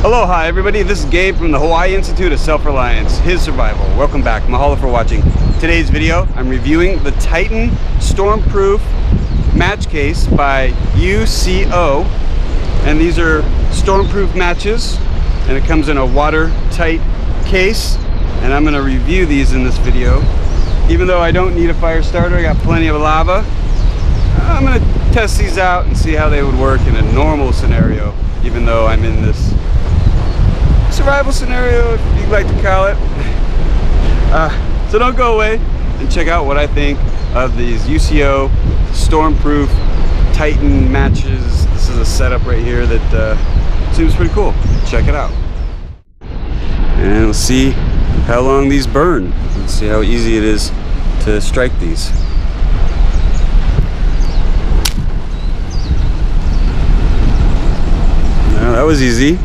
Aloha everybody, this is Gabe from the Hawaii Institute of Self-Reliance, his survival. Welcome back, mahalo for watching. Today's video, I'm reviewing the Titan Stormproof match case by UCO. And these are stormproof matches, and it comes in a watertight case. And I'm gonna review these in this video. Even though I don't need a fire starter, I got plenty of lava. I'm gonna test these out and see how they would work in a normal scenario, even though I'm in this survival scenario, if you'd like to call it. So don't go away and check out what I think of these UCO Stormproof Titan matches. This is a setup right here that seems pretty cool. Check it out. And we'll see how long these burn. Let's see how easy it is to strike these. Now, that was easy.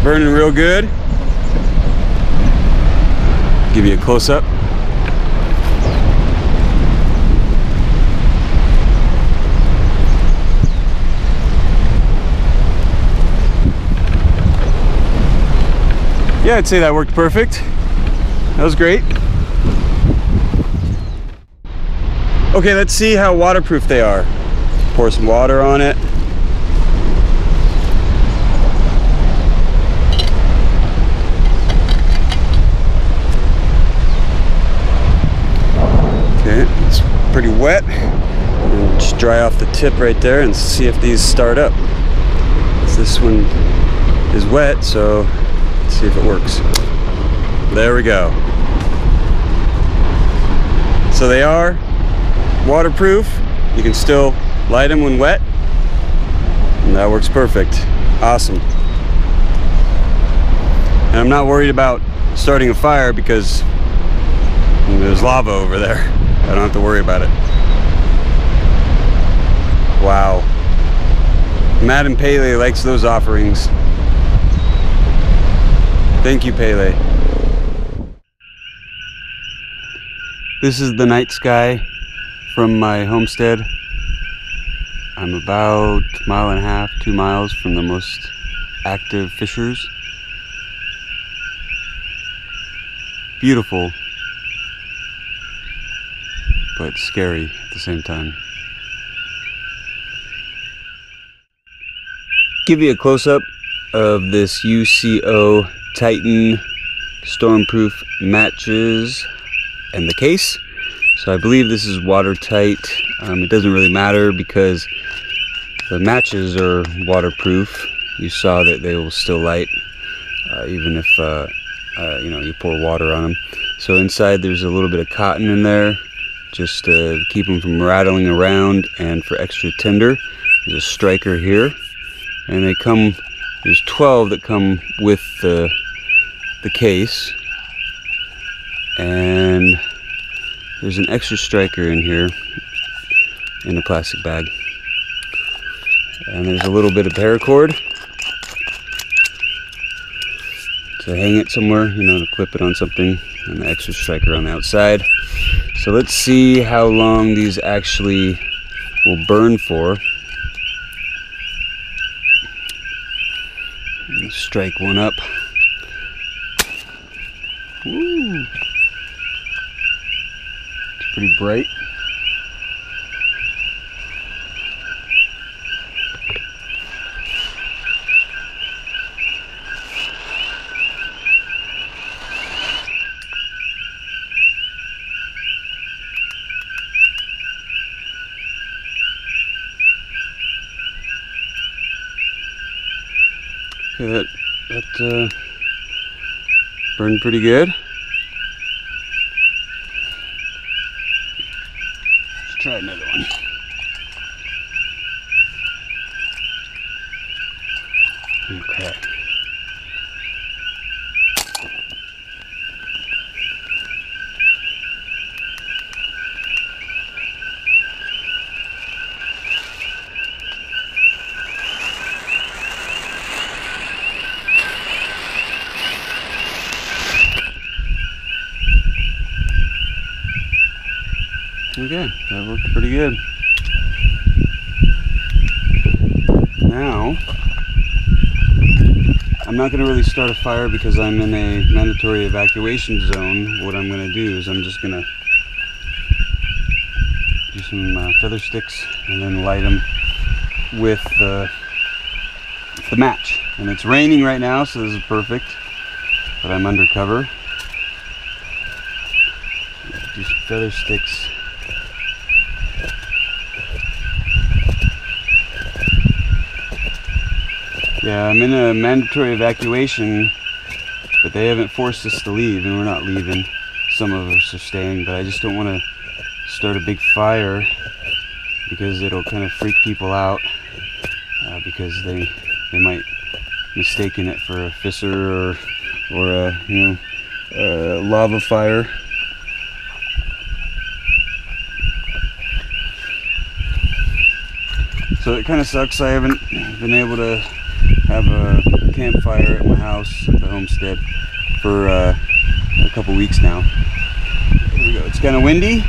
Burning real good. Give you a close-up. Yeah, I'd say that worked perfect. That was great. Okay, let's see how waterproof they are. Pour some water on it. It's pretty wet. We'll just dry off the tip right there and see if these start up. This one is wet, so let's see if it works. There we go. So they are waterproof. You can still light them when wet, and that works perfect. Awesome. And I'm not worried about starting a fire because there's lava over there. I don't have to worry about it. Wow. Madam Pele likes those offerings. Thank you, Pele. This is the night sky from my homestead. I'm about a mile and a half, 2 miles from the most active fishers. Beautiful, but scary at the same time. Give you a close-up of this UCO Titan Stormproof matches and the case. So I believe this is watertight. It doesn't really matter because the matches are waterproof. You saw that they will still light even if you know, you pour water on them. So inside there's a little bit of cotton in there, just to keep them from rattling around, and for extra tender there's a striker here, and they come, there's 12 that come with the case, and there's an extra striker in here in a plastic bag, and there's a little bit of paracord to hang it somewhere, you know, to clip it on something, and the extra striker on the outside. So let's see how long these actually will burn for. Let's strike one up. Woo. It's pretty bright. Okay, that burned pretty good. Let's try another one. Okay. Okay, that worked pretty good. Now, I'm not going to really start a fire because I'm in a mandatory evacuation zone. What I'm going to do is I'm just going to do some feather sticks and then light them with the match. And it's raining right now, so this is perfect, but I'm under cover. Do some feather sticks. Yeah, I'm in a mandatory evacuation, but they haven't forced us to leave, and we're not leaving. Some of us are staying, but I just don't want to start a big fire because it'll kind of freak people out, because they might mistaken it for a fissure or a, you know, a lava fire. So it kind of sucks. I haven't been able to have a campfire at my house at the homestead for a couple weeks now. Here we go. It's kind of windy.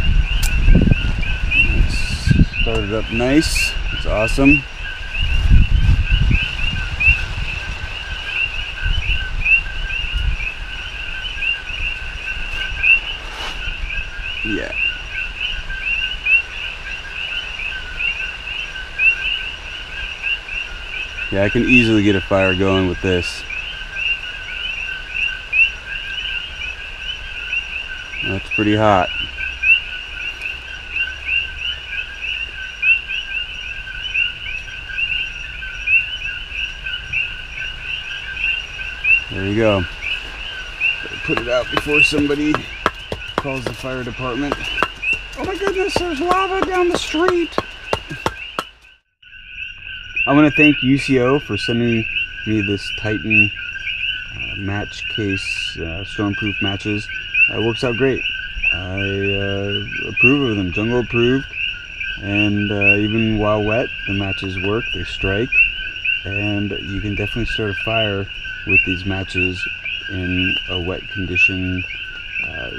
It's started up nice. It's awesome. Yeah. Yeah, I can easily get a fire going with this. That's pretty hot. There you go. Better put it out before somebody calls the fire department. Oh my goodness, there's lava down the street. I want to thank UCO for sending me this Titan match case, stormproof matches. It works out great. I approve of them, jungle approved, and even while wet, the matches work, they strike, and you can definitely start a fire with these matches in a wet condition,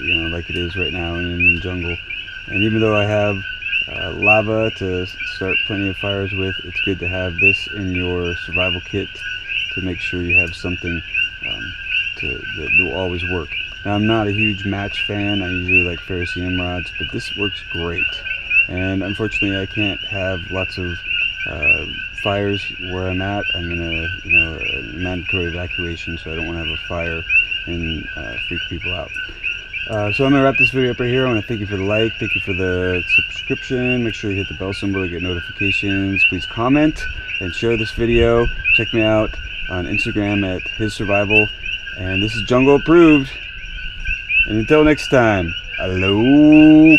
you know, like it is right now in the jungle. And even though I have lava to start plenty of fires with, it's good to have this in your survival kit to make sure you have something that will always work. Now, I'm not a huge match fan. I usually like ferrocerium rods, but this works great. And unfortunately, I can't have lots of fires where I'm at. I'm in a mandatory evacuation, so I don't want to have a fire and freak people out. So I'm going to wrap this video up right here. I want to thank you for the like, thank you for the subscription. Make sure you hit the bell symbol to get notifications. Please comment and share this video. Check me out on Instagram at His Survival. And this is Jungle Approved. And until next time, hello.